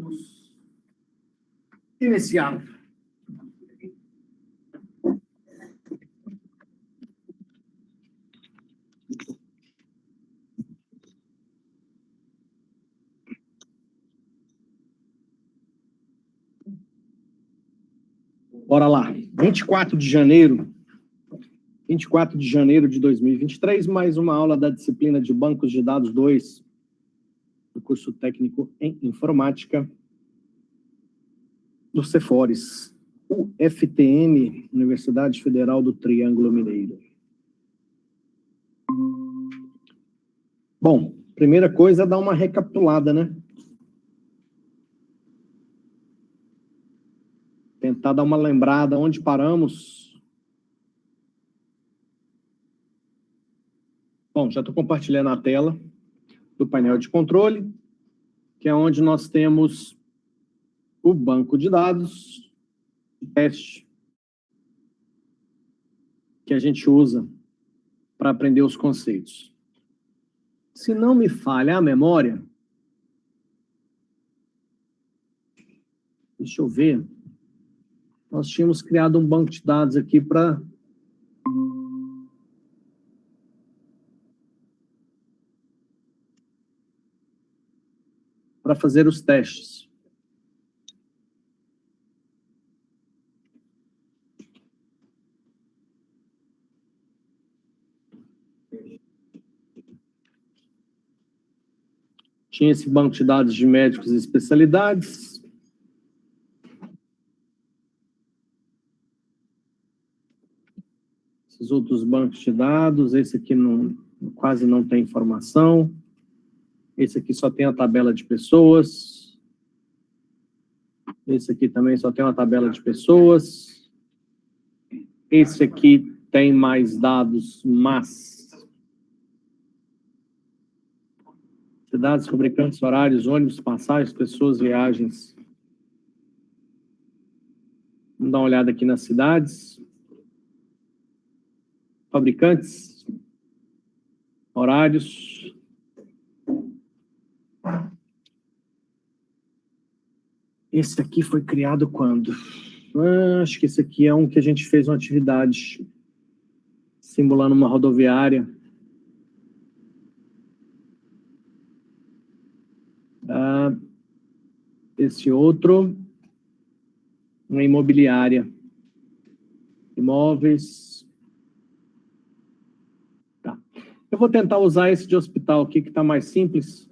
vamos iniciar. Bora lá, 24 de janeiro de 2023, mais uma aula da disciplina de Bancos de Dados 2, do curso técnico em informática do Cefores, UFTM, Universidade Federal do Triângulo Mineiro. Bom, primeira coisa é dar uma recapitulada, né? Tentar dar uma lembrada onde paramos. Bom, já estou compartilhando a tela do painel de controle, que é onde nós temos o banco de dados, teste, que a gente usa para aprender os conceitos. Se não me falha a memória, deixa eu ver, nós tínhamos criado um banco de dados aqui para fazer os testes. Tinha esse banco de dados de médicos e especialidades. Esses outros bancos de dados, esse aqui quase não tem informação. Esse aqui só tem a tabela de pessoas. Esse aqui também só tem uma tabela de pessoas. Esse aqui tem mais dados, mas... cidades, fabricantes, horários, ônibus, passagens, pessoas, viagens. Vamos dar uma olhada aqui nas cidades. Fabricantes, horários. Esse aqui foi criado quando? Acho que esse aqui é um que a gente fez uma atividade simulando uma rodoviária. Esse outro, uma imobiliária. Imóveis. Tá. Eu vou tentar usar esse de hospital aqui, que está mais simples.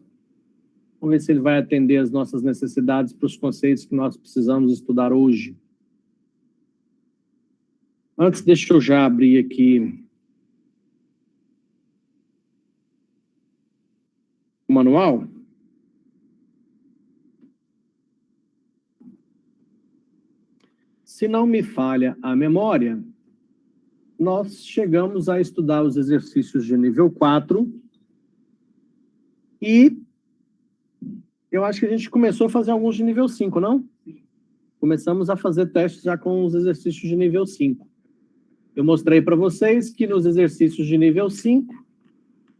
Vamos ver se ele vai atender as nossas necessidades para os conceitos que nós precisamos estudar hoje. Antes, deixa eu já abrir aqui o manual. Se não me falha a memória, nós chegamos a estudar os exercícios de nível 4 e eu acho que a gente começou a fazer alguns de nível 5, não? Começamos a fazer testes já com os exercícios de nível 5. Eu mostrei para vocês que nos exercícios de nível 5,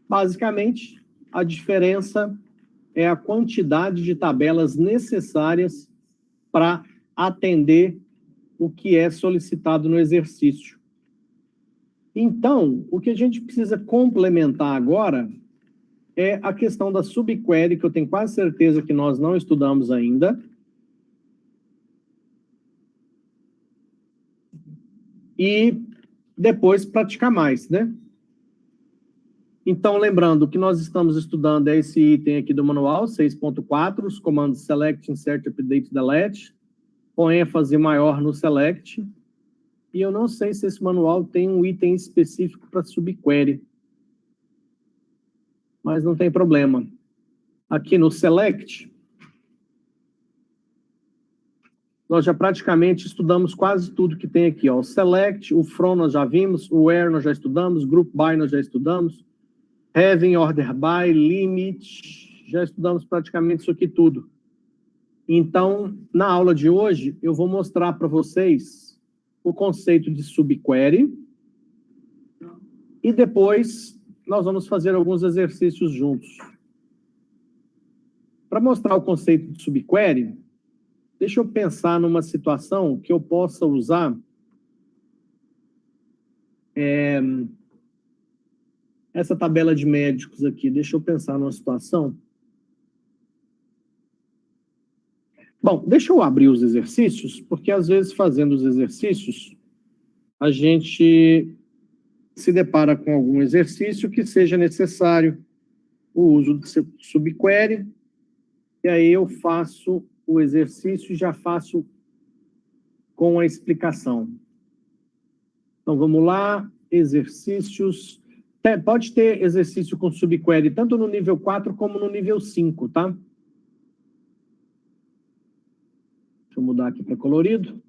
basicamente, a diferença é a quantidade de tabelas necessárias para atender o que é solicitado no exercício. Então, o que a gente precisa complementar agora é a questão da subquery, que eu tenho quase certeza que nós não estudamos ainda. E depois praticar mais, né? Então, lembrando, o que nós estamos estudando é esse item aqui do manual, 6.4, os comandos select, insert, update, delete, com ênfase maior no select. E eu não sei se esse manual tem um item específico para subquery. Mas não tem problema. Aqui no select, nós já praticamente estudamos quase tudo que tem aqui. Ó. O select, o from nós já vimos, o where nós já estudamos, group by nós já estudamos, having, order by, limit, já estudamos praticamente isso aqui tudo. Então, na aula de hoje, eu vou mostrar para vocês o conceito de subquery e depois nós vamos fazer alguns exercícios juntos. Para mostrar o conceito de subquery, deixa eu pensar numa situação que eu possa usar essa tabela de médicos aqui. Deixa eu pensar numa situação. Bom, deixa eu abrir os exercícios, porque às vezes fazendo os exercícios, a gente se depara com algum exercício que seja necessário o uso de subquery, e aí eu faço o exercício e já faço com a explicação. Então, vamos lá, exercícios. Pode ter exercício com subquery, tanto no nível 4 como no nível 5, tá? Deixa eu mudar aqui para colorido.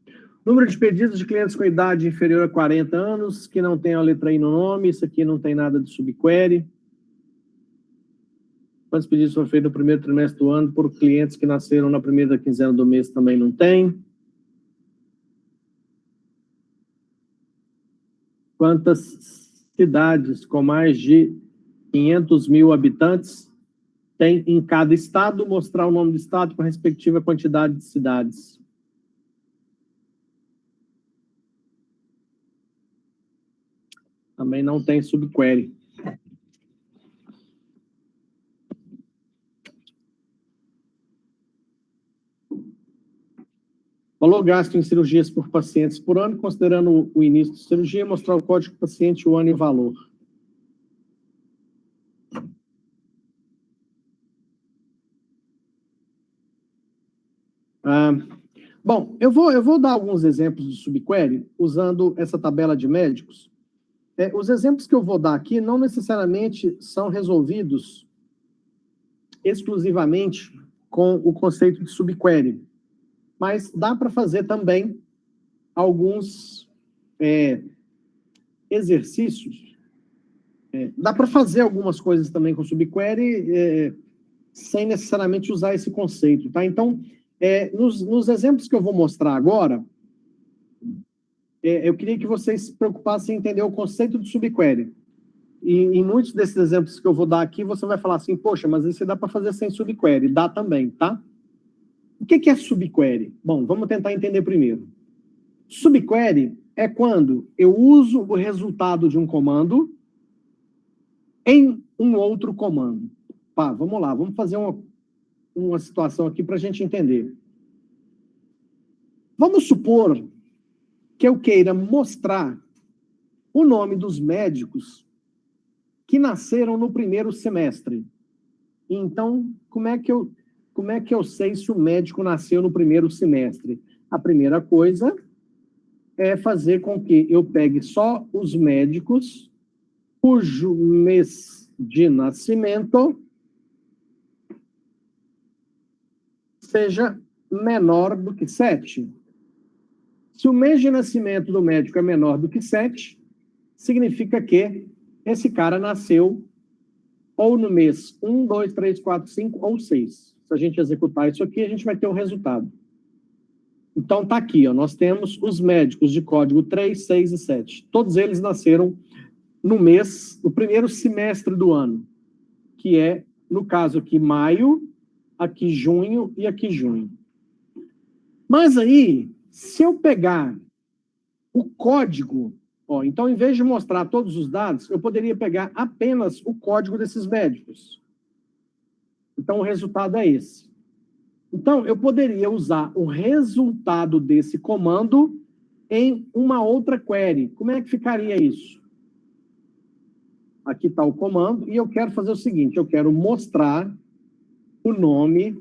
Número de pedidos de clientes com idade inferior a 40 anos, que não tem a letra I no nome, isso aqui não tem nada de subquery. Quantos pedidos foram feitos no primeiro trimestre do ano por clientes que nasceram na primeira quinzena do mês também não tem. Quantas cidades com mais de 500 mil habitantes tem em cada estado? Mostrar o nome do estado com a respectiva quantidade de cidades. Também não tem subquery. Valor gasto em cirurgias por pacientes por ano, considerando o início de cirurgia, mostrar o código do paciente, o ano e o valor. Bom, eu vou dar alguns exemplos de subquery usando essa tabela de médicos. Os exemplos que eu vou dar aqui não necessariamente são resolvidos exclusivamente com o conceito de subquery, mas dá para fazer também alguns exercícios. Dá para fazer algumas coisas também com subquery sem necessariamente usar esse conceito, tá? Então, nos exemplos que eu vou mostrar agora, eu queria que vocês se preocupassem em entender o conceito de subquery. E em muitos desses exemplos que eu vou dar aqui, você vai falar assim, poxa, mas isso dá para fazer sem subquery. Dá também, tá? O que é subquery? Bom, vamos tentar entender primeiro. Subquery é quando eu uso o resultado de um comando em um outro comando. Pá, vamos lá, vamos fazer uma situação aqui para a gente entender. Vamos supor que eu queira mostrar o nome dos médicos que nasceram no primeiro semestre. Então, como é que eu sei se o médico nasceu no primeiro semestre? A primeira coisa é fazer com que eu pegue só os médicos cujo mês de nascimento seja menor do que 7. Se o mês de nascimento do médico é menor do que 7, significa que esse cara nasceu ou no mês 1, 2, 3, 4, 5 ou 6. Se a gente executar isso aqui, a gente vai ter um resultado. Então, tá aqui, ó, nós temos os médicos de código 3, 6 e 7. Todos eles nasceram no primeiro semestre do ano, que é, no caso aqui, maio, aqui junho e aqui junho. Mas aí, se eu pegar o código, ó, então, em vez de mostrar todos os dados, eu poderia pegar apenas o código desses médicos. Então, o resultado é esse. Então, eu poderia usar o resultado desse comando em uma outra query. Como é que ficaria isso? Aqui está o comando, e eu quero fazer o seguinte, eu quero mostrar o nome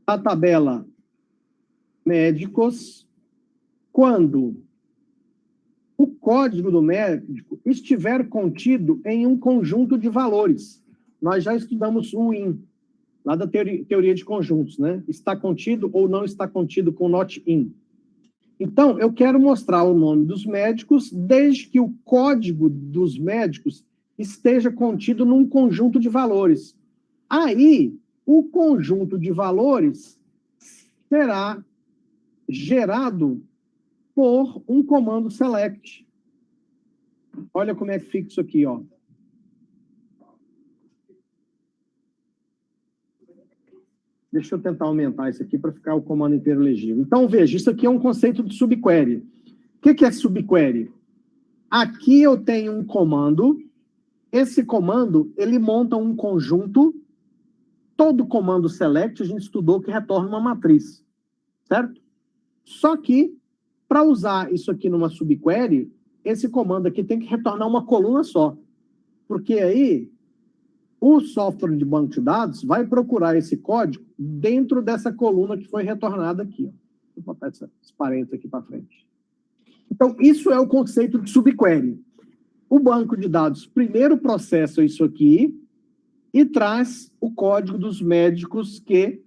da tabela médicos quando o código do médico estiver contido em um conjunto de valores. Nós já estudamos o IN, lá da teoria de conjuntos, né? Está contido ou não está contido com not in. Então, eu quero mostrar o nome dos médicos desde que o código dos médicos esteja contido num conjunto de valores. Aí, o conjunto de valores será gerado por um comando select. Olha como é que fica isso aqui, ó. Deixa eu tentar aumentar isso aqui para ficar o comando inteiro legível. Então, veja, isso aqui é um conceito de subquery. O que é subquery? Aqui eu tenho um comando. Esse comando, ele monta um conjunto. Todo comando select, a gente estudou que retorna uma matriz. Certo? Só que, para usar isso aqui numa subquery, esse comando aqui tem que retornar uma coluna só. Porque aí, o software de banco de dados vai procurar esse código dentro dessa coluna que foi retornada aqui. Ó. Vou botar esses parênteses aqui para frente. Então, isso é o conceito de subquery. O banco de dados primeiro processa isso aqui e traz o código dos médicos que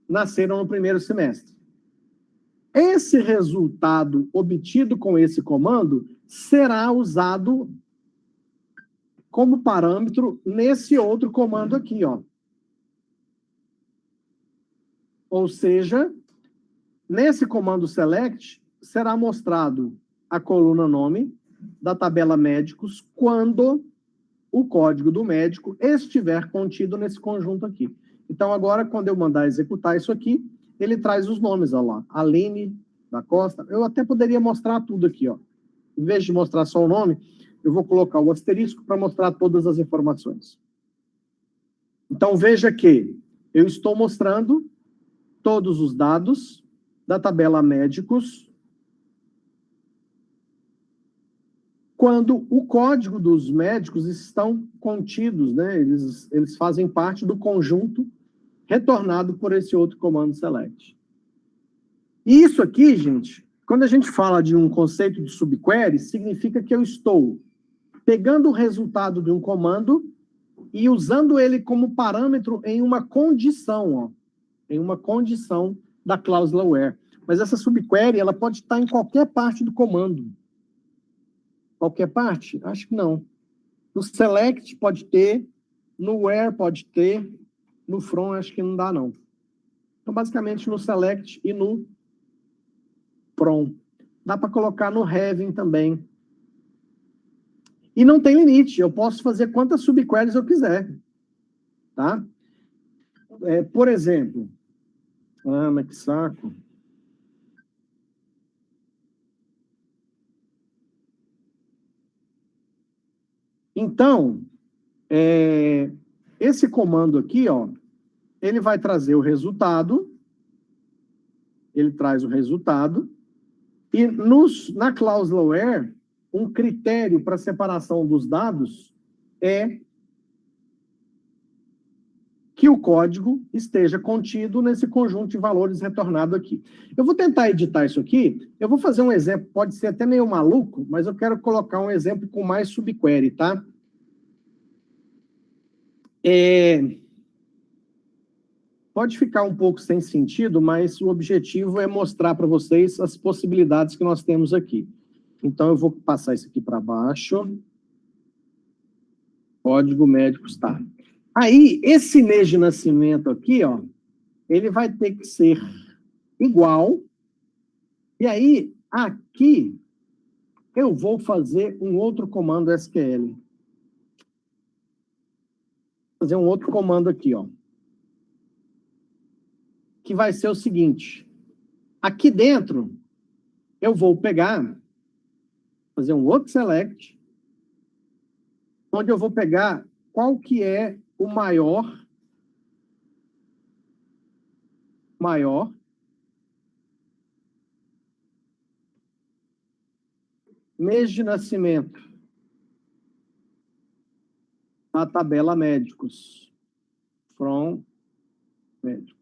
nasceram no primeiro semestre. Esse resultado obtido com esse comando será usado como parâmetro nesse outro comando aqui, ó. Ou seja, nesse comando select, será mostrado a coluna nome da tabela médicos quando o código do médico estiver contido nesse conjunto aqui. Então, agora, quando eu mandar executar isso aqui, ele traz os nomes, ó lá. Aline da Costa. Eu até poderia mostrar tudo aqui, ó. Em vez de mostrar só o nome, eu vou colocar o asterisco para mostrar todas as informações. Então, veja que eu estou mostrando todos os dados da tabela médicos quando o código dos médicos estão contidos, né? Eles fazem parte do conjunto retornado por esse outro comando select. E isso aqui, gente, quando a gente fala de um conceito de subquery, significa que eu estou pegando o resultado de um comando e usando ele como parâmetro em uma condição, ó, em uma condição da cláusula where. Mas essa subquery, ela pode estar em qualquer parte do comando. Qualquer parte? Acho que não. No select pode ter, no where pode ter, no from acho que não dá, não. Então, basicamente, no select e no from. Dá para colocar no having também. E não tem limite, eu posso fazer quantas subqueries eu quiser. Tá? Por exemplo, mas que saco. Então, esse comando aqui, ó, ele vai trazer o resultado, ele traz o resultado, e na cláusula where, um critério para separação dos dados é que o código esteja contido nesse conjunto de valores retornado aqui. Eu vou tentar editar isso aqui, eu vou fazer um exemplo, pode ser até meio maluco, mas eu quero colocar um exemplo com mais subquery, tá? Pode ficar um pouco sem sentido, mas o objetivo é mostrar para vocês as possibilidades que nós temos aqui. Então, eu vou passar isso aqui para baixo. Código médico está. Aí, esse mês de nascimento aqui, ó, ele vai ter que ser igual. E aí, aqui, eu vou fazer um outro comando SQL. Vou fazer um outro comando aqui, ó. Que vai ser o seguinte. Aqui dentro, eu vou pegar, fazer um outro select, onde eu vou pegar qual que é o maior mês de nascimento na tabela médicos. From médicos.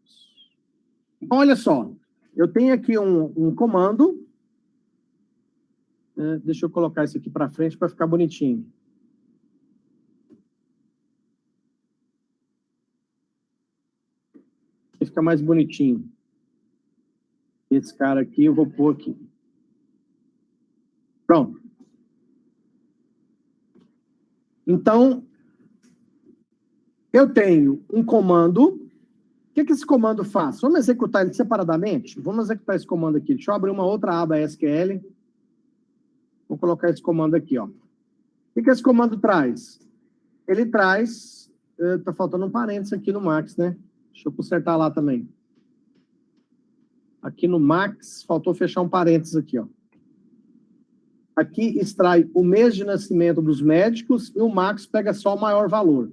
Então, olha só, eu tenho aqui um comando, deixa eu colocar isso aqui para frente para ficar bonitinho. Fica mais bonitinho. Esse cara aqui eu vou pôr aqui. Pronto. Então, eu tenho um comando. O que esse comando faz? Vamos executar ele separadamente? Vamos executar esse comando aqui. Deixa eu abrir uma outra aba SQL. Vou colocar esse comando aqui, ó. O que esse comando traz? Ele traz... Está faltando um parênteses aqui no Max, né? Deixa eu consertar lá também. Aqui no Max, faltou fechar um parênteses aqui, ó. Aqui extrai o mês de nascimento dos médicos e o Max pega só o maior valor.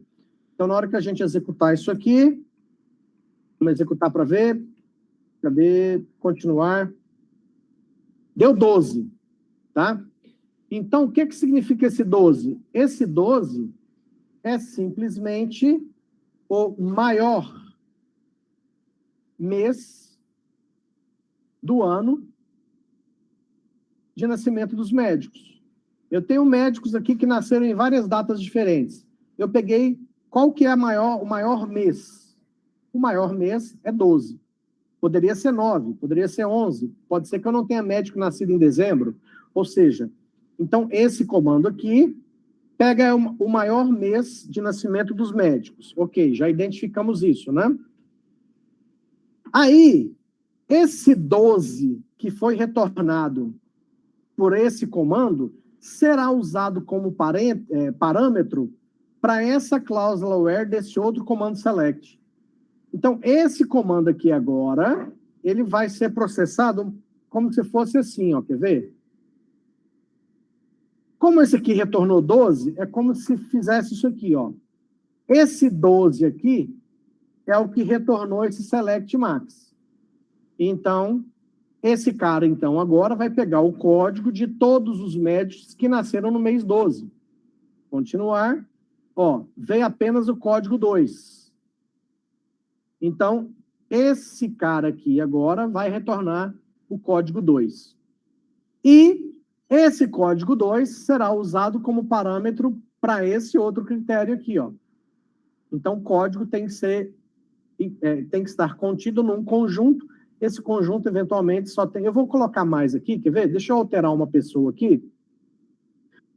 Então, na hora que a gente executar isso aqui, vamos executar para ver. Cadê? Continuar. Deu 12, tá? Então, o que significa esse 12? Esse 12 é simplesmente o maior mês do ano de nascimento dos médicos. Eu tenho médicos aqui que nasceram em várias datas diferentes. Eu peguei qual que é o maior mês. O maior mês é 12. Poderia ser 9, poderia ser 11. Pode ser que eu não tenha médico nascido em dezembro. Ou seja, então esse comando aqui pega o maior mês de nascimento dos médicos. Ok, já identificamos isso, né? Aí, esse 12 que foi retornado por esse comando será usado como parâmetro para essa cláusula where desse outro comando select. Então, esse comando aqui agora, ele vai ser processado como se fosse assim, ó, quer ver? Como esse aqui retornou 12, é como se fizesse isso aqui, ó. Esse 12 aqui é o que retornou esse select max. Então, esse cara, então, agora vai pegar o código de todos os médicos que nasceram no mês 12. Continuar. Ó, veio apenas o código 2. Então, esse cara aqui agora vai retornar o código 2. E esse código 2 será usado como parâmetro para esse outro critério aqui, ó. Então, o código tem que estar contido num conjunto. Esse conjunto, eventualmente, só tem... Eu vou colocar mais aqui, quer ver? Deixa eu alterar uma pessoa aqui.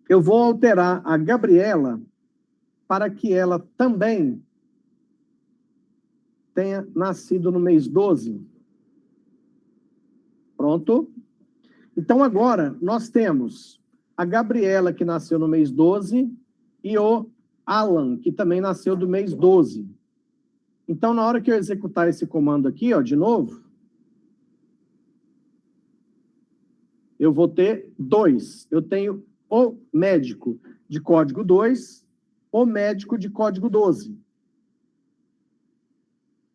Eu vou alterar a Gabriela para que ela também tenha nascido no mês 12. Pronto. Então, agora, nós temos a Gabriela, que nasceu no mês 12, e o Alan, que também nasceu do mês 12. Então, na hora que eu executar esse comando aqui, ó, de novo, eu vou ter 2. Eu tenho o médico de código 2, o médico de código 12.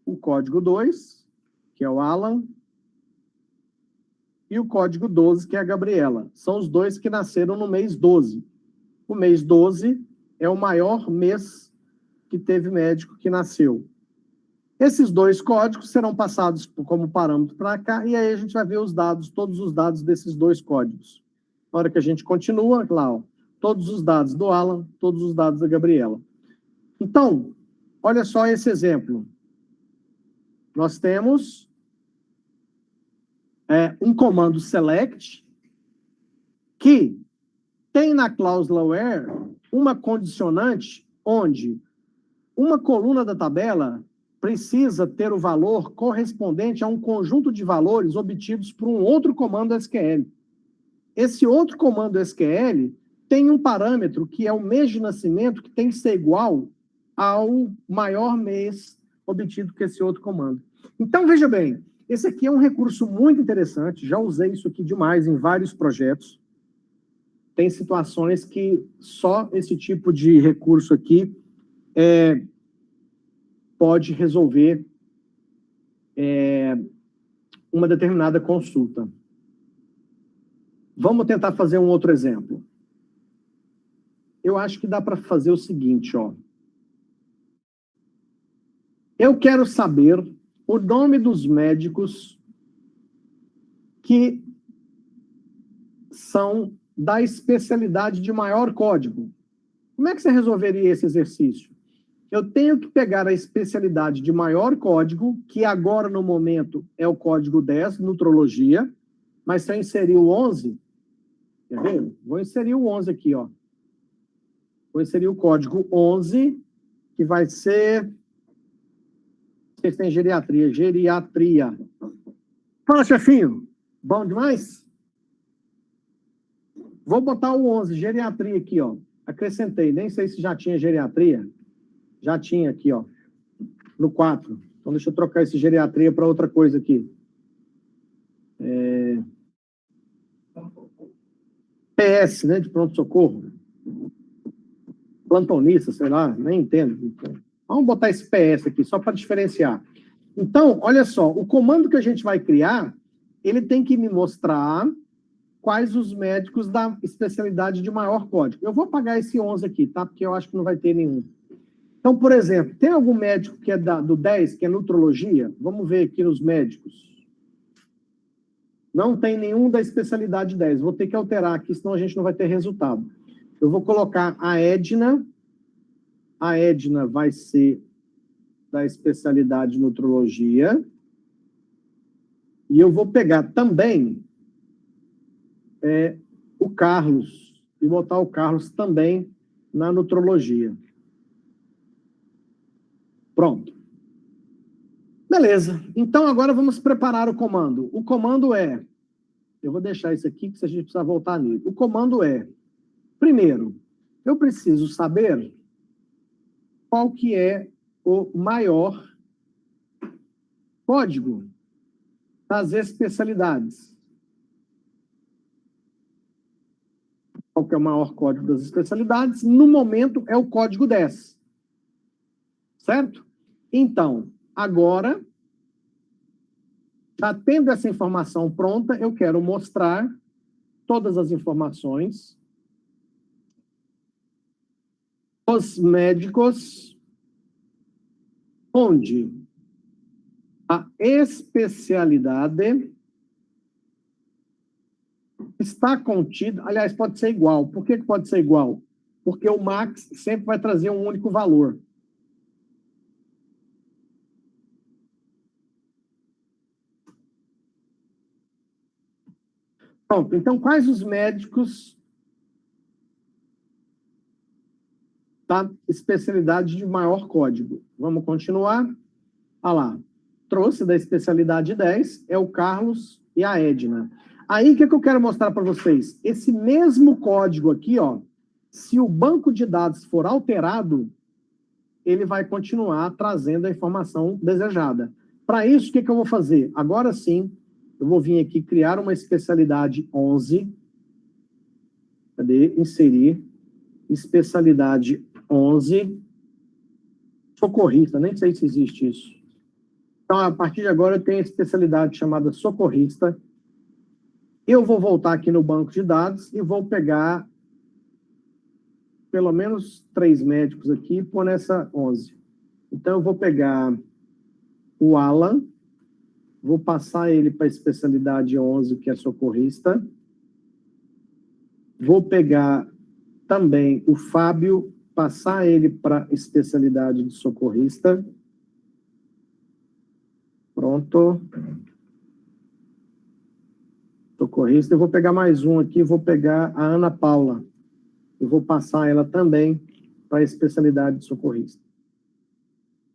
O código 2, que é o Alan, e o código 12, que é a Gabriela. São os dois que nasceram no mês 12. O mês 12 é o maior mês que teve médico que nasceu. Esses dois códigos serão passados como parâmetro para cá, e aí a gente vai ver os dados, todos os dados desses dois códigos. Na hora que a gente continua, lá, ó, todos os dados do Alan, todos os dados da Gabriela. Então, olha só esse exemplo. Nós temos um comando select que tem na cláusula where uma condicionante onde uma coluna da tabela precisa ter o valor correspondente a um conjunto de valores obtidos por um outro comando SQL. Esse outro comando SQL tem um parâmetro que é o mês de nascimento que tem que ser igual ao maior mês obtido com esse outro comando. Então, veja bem, esse aqui é um recurso muito interessante, já usei isso aqui demais em vários projetos. Tem situações que só esse tipo de recurso aqui pode resolver uma determinada consulta. Vamos tentar fazer um outro exemplo. Eu acho que dá para fazer o seguinte, ó. Eu quero saber o nome dos médicos que são da especialidade de maior código. Como é que você resolveria esse exercício? Eu tenho que pegar a especialidade de maior código, que agora, no momento, é o código 10, nutrologia, mas se eu inserir o 11, quer ver? Vou inserir o 11 aqui, ó. Vou inserir o código 11, que vai ser... Vocês têm geriatria. Geriatria. Fala, chefinho. Bom demais? Vou botar o 11, geriatria aqui, ó. Acrescentei, nem sei se já tinha geriatria. Já tinha aqui, ó. No 4. Então, deixa eu trocar esse geriatria para outra coisa aqui. PS, né, de pronto-socorro. Plantonista, sei lá, nem entendo. Vamos botar esse PS aqui, só para diferenciar. Então, olha só, o comando que a gente vai criar, ele tem que me mostrar quais os médicos da especialidade de maior código. Eu vou apagar esse 11 aqui, tá? Porque eu acho que não vai ter nenhum. Então, por exemplo, tem algum médico que é do 10, que é nutrologia? Vamos ver aqui nos médicos. Não tem nenhum da especialidade 10. Vou ter que alterar aqui, senão a gente não vai ter resultado. Eu vou colocar a Edna. A Edna vai ser da especialidade nutrologia. E eu vou pegar também o Carlos. E botar o Carlos também na nutrologia. Pronto. Beleza. Então, agora vamos preparar o comando. O comando é... Eu vou deixar isso aqui, que a gente precisa voltar nele. O comando é... Primeiro, eu preciso saber qual que é o maior código das especialidades. Qual que é o maior código das especialidades? No momento, é o código 10. Certo? Então, agora, já tendo essa informação pronta, eu quero mostrar todas as informações dos médicos onde a especialidade está contida, aliás, pode ser igual. Por que pode ser igual? Porque o max sempre vai trazer um único valor. Pronto, então quais os médicos da especialidade de maior código? Vamos continuar. Olha lá, trouxe da especialidade 10, é o Carlos e a Edna. Aí, o que eu quero mostrar para vocês? Esse mesmo código aqui, ó, se o banco de dados for alterado, ele vai continuar trazendo a informação desejada. Para isso, o que eu vou fazer? Agora sim, eu vou vir aqui criar uma especialidade 11. Cadê? Inserir. Especialidade 11. Socorrista, nem sei se existe isso. Então, a partir de agora, eu tenho a especialidade chamada socorrista. Eu vou voltar aqui no banco de dados e vou pegar pelo menos 3 médicos aqui e pôr nessa 11. Então, eu vou pegar o Alan, vou passar ele para a especialidade 11, que é socorrista. Vou pegar também o Fábio, passar ele para a especialidade de socorrista. Pronto. Socorrista. Eu vou pegar mais um aqui, vou pegar a Ana Paula. Eu vou passar ela também para a especialidade de socorrista.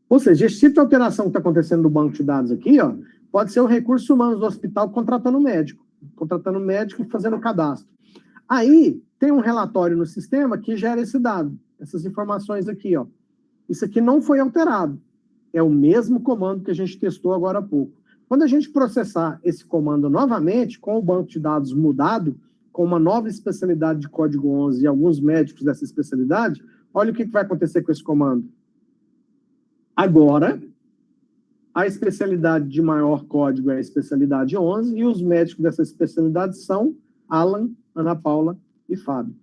Ou seja, esse tipo de alteração que está acontecendo no banco de dados aqui, ó, pode ser o recurso humano do hospital contratando médico e fazendo cadastro. Aí, tem um relatório no sistema que gera esse dado, essas informações aqui, ó. Isso aqui não foi alterado. É o mesmo comando que a gente testou agora há pouco. Quando a gente processar esse comando novamente, com o banco de dados mudado, com uma nova especialidade de código 11 e alguns médicos dessa especialidade, olha o que vai acontecer com esse comando. Agora, a especialidade de maior código é a especialidade 11 e os médicos dessa especialidade são Alan, Ana Paula e Fábio.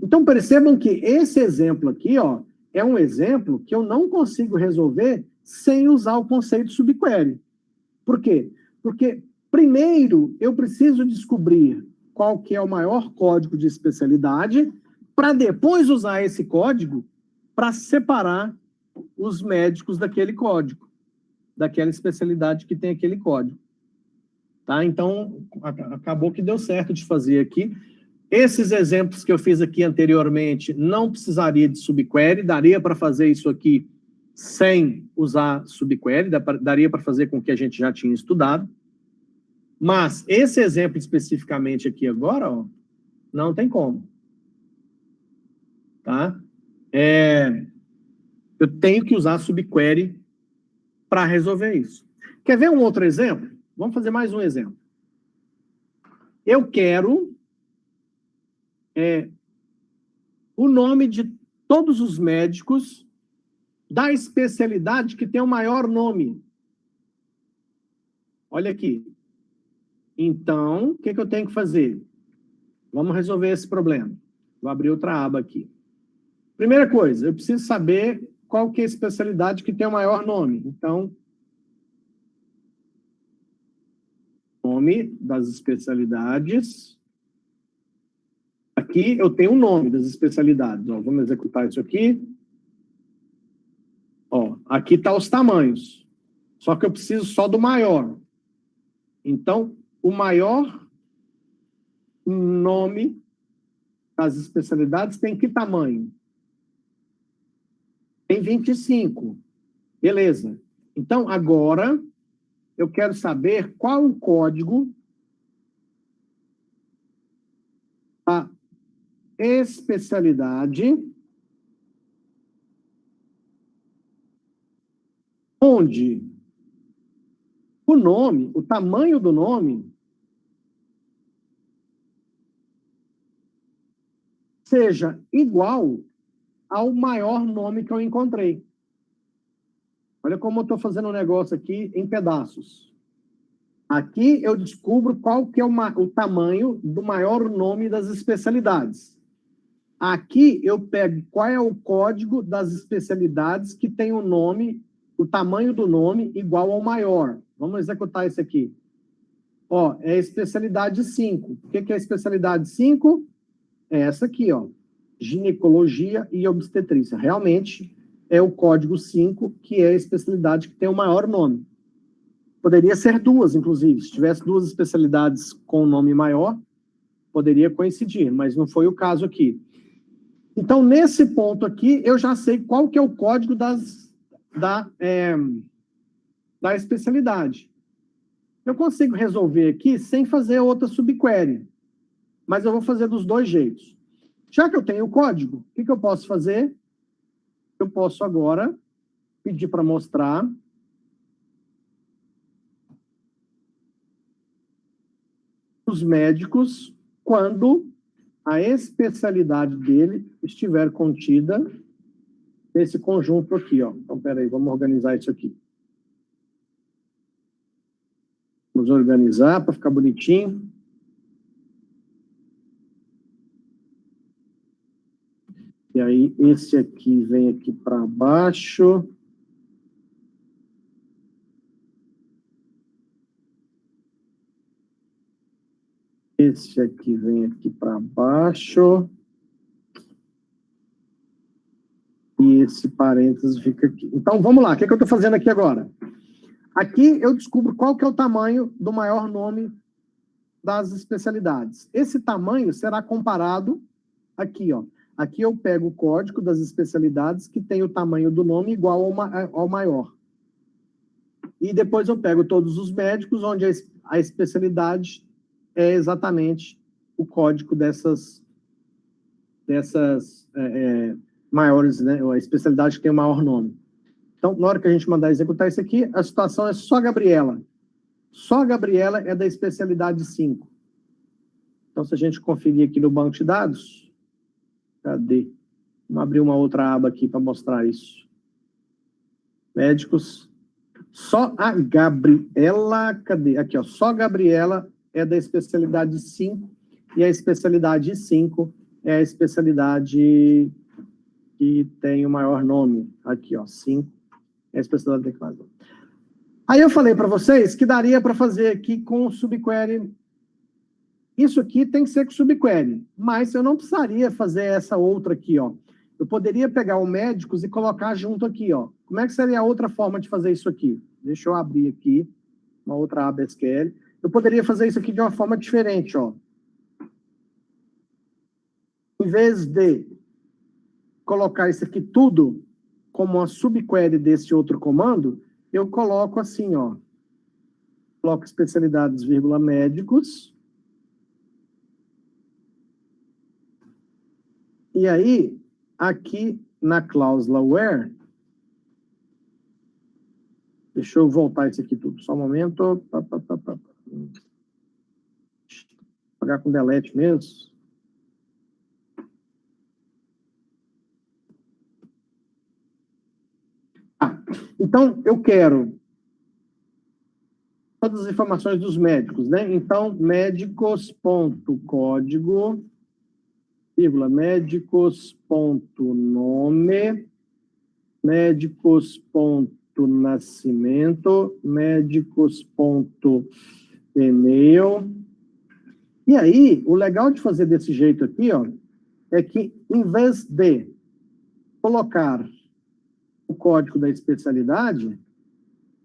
Então, percebam que esse exemplo aqui, ó, é um exemplo que eu não consigo resolver sem usar o conceito subquery. Por quê? Porque, primeiro, eu preciso descobrir qual que é o maior código de especialidade, para depois usar esse código para separar os médicos daquele código, daquela especialidade que tem aquele código. Tá? Então, acabou que deu certo de fazer aqui. Esses exemplos que eu fiz aqui anteriormente não precisaria de subquery, daria para fazer isso aqui sem usar subquery, daria para fazer com o que a gente já tinha estudado. Mas esse exemplo especificamente aqui agora, ó, não tem como. Tá? Eu tenho que usar subquery para resolver isso. Quer ver um outro exemplo? Vamos fazer mais um exemplo. Eu quero o nome de todos os médicos da especialidade que tem o maior nome. Olha aqui. Então, o que eu tenho que fazer? Vamos resolver esse problema. Vou abrir outra aba aqui. Primeira coisa, eu preciso saber qual que é a especialidade que tem o maior nome. Então, nome das especialidades. Aqui eu tenho o nome das especialidades. Ó, vamos executar isso aqui. Ó, aqui está os tamanhos. Só que eu preciso só do maior. Então, o maior nome das especialidades tem que tamanho? Tem 25. Beleza. Então, agora, eu quero saber qual o código da especialidade onde o nome, o tamanho do nome, seja igual ao maior nome que eu encontrei. Olha como eu estou fazendo um negócio aqui em pedaços. Aqui eu descubro qual que é o tamanho do maior nome das especialidades. Aqui eu pego qual é o código das especialidades que tem o nome, o tamanho do nome igual ao maior. Vamos executar isso aqui. Ó, é a especialidade 5. O que é a especialidade 5? É essa aqui, ó. Ginecologia e obstetrícia. Realmente é o código 5, que é a especialidade que tem o maior nome. Poderia ser duas, inclusive. Se tivesse duas especialidades com nome maior, poderia coincidir, mas não foi o caso aqui. Então, nesse ponto aqui, eu já sei qual que é o código da especialidade. Eu consigo resolver aqui sem fazer outra subquery, mas eu vou fazer dos dois jeitos. Já que eu tenho o código, o que eu posso fazer? Eu posso agora pedir para mostrar os médicos quando a especialidade dele estiver contida nesse conjunto aqui, ó. Então, peraí, vamos organizar isso aqui. Vamos organizar para ficar bonitinho. E aí, esse aqui vem aqui para baixo. Esse aqui vem aqui para baixo. E esse parênteses fica aqui. Então, vamos lá. O que eu estou fazendo aqui agora? Aqui eu descubro qual que é o tamanho do maior nome das especialidades. Esse tamanho será comparado aqui, ó. Aqui eu pego o código das especialidades que tem o tamanho do nome igual ao maior. E depois eu pego todos os médicos onde a especialidade é exatamente o código dessas maiores, né? A especialidade que tem o maior nome. Então, na hora que a gente mandar executar isso aqui, a situação é só Gabriela. Só Gabriela é da especialidade 5. Então, se a gente conferir aqui no banco de dados, cadê? Vamos abrir uma outra aba aqui para mostrar isso. Médicos. Só a Gabriela, cadê? Aqui, ó. Só Gabriela é da especialidade 5, e a especialidade 5 é a especialidade que tem o maior nome. Aqui, ó, 5 é a especialidade que tem mais nome. Aí eu falei para vocês que daria para fazer aqui com subquery. Isso aqui tem que ser com subquery, mas eu não precisaria fazer essa outra aqui, ó. Eu poderia pegar o médicos e colocar junto aqui, ó. Como é que seria a outra forma de fazer isso aqui? Deixa eu abrir aqui uma outra aba SQL. Eu poderia fazer isso aqui de uma forma diferente, ó. Em vez de colocar isso aqui tudo como uma subquery desse outro comando, eu coloco assim, ó. Coloco especialidades, vírgula, médicos. E aí, aqui na cláusula where, Deixa eu voltar isso aqui tudo. Só um momento. Apagar com delete mesmo. Então, eu quero todas as informações dos médicos, né? Então, médicos.código, vírgula, médicos.nome, médicos.nascimento, médicos.e-mail. E aí, o legal de fazer desse jeito aqui, ó, é que, em vez de colocar o código da especialidade,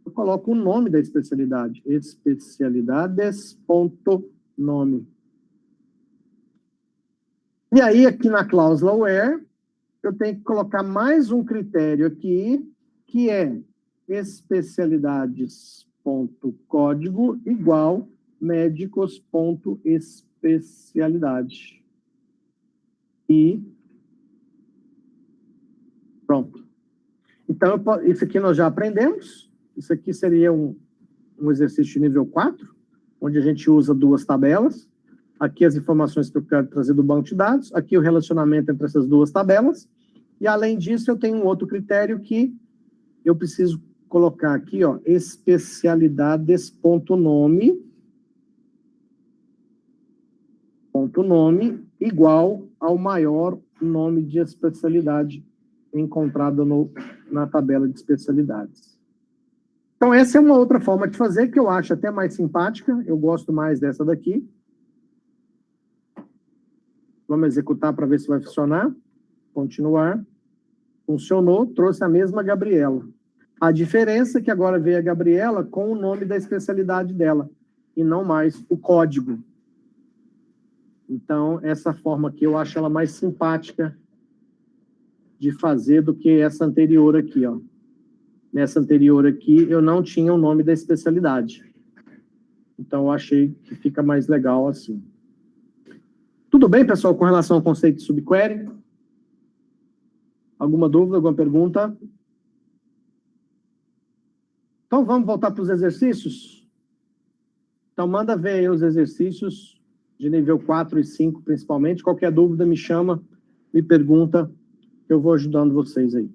eu coloco o nome da especialidade, especialidades.nome. E aí, aqui na cláusula where, eu tenho que colocar mais um critério aqui, que é especialidades.código igual médicos.especialidade. E pronto. Então, isso aqui nós já aprendemos. Isso aqui seria um exercício de nível 4, onde a gente usa duas tabelas. Aqui as informações que eu quero trazer do banco de dados. Aqui o relacionamento entre essas duas tabelas. E, além disso, eu tenho um outro critério que eu preciso colocar aqui, ó, especialidades.nome, nome igual ao maior nome de especialidade encontrado na tabela de especialidades. Então, essa é uma outra forma de fazer, que eu acho até mais simpática. Eu gosto mais dessa daqui. Vamos executar para ver se vai funcionar. Continuar. Funcionou, trouxe a mesma Gabriela. A diferença é que agora veio a Gabriela com o nome da especialidade dela, e não mais o código. Então, essa forma aqui, eu acho ela mais simpática de fazer do que essa anterior aqui, ó. Nessa anterior aqui, eu não tinha o nome da especialidade. Então, eu achei que fica mais legal assim. Tudo bem, pessoal, com relação ao conceito de subquery? Alguma dúvida, alguma pergunta? Então, vamos voltar para os exercícios? Então, manda ver aí os exercícios de nível 4 e 5, principalmente. Qualquer dúvida, me chama, me pergunta, eu vou ajudando vocês aí.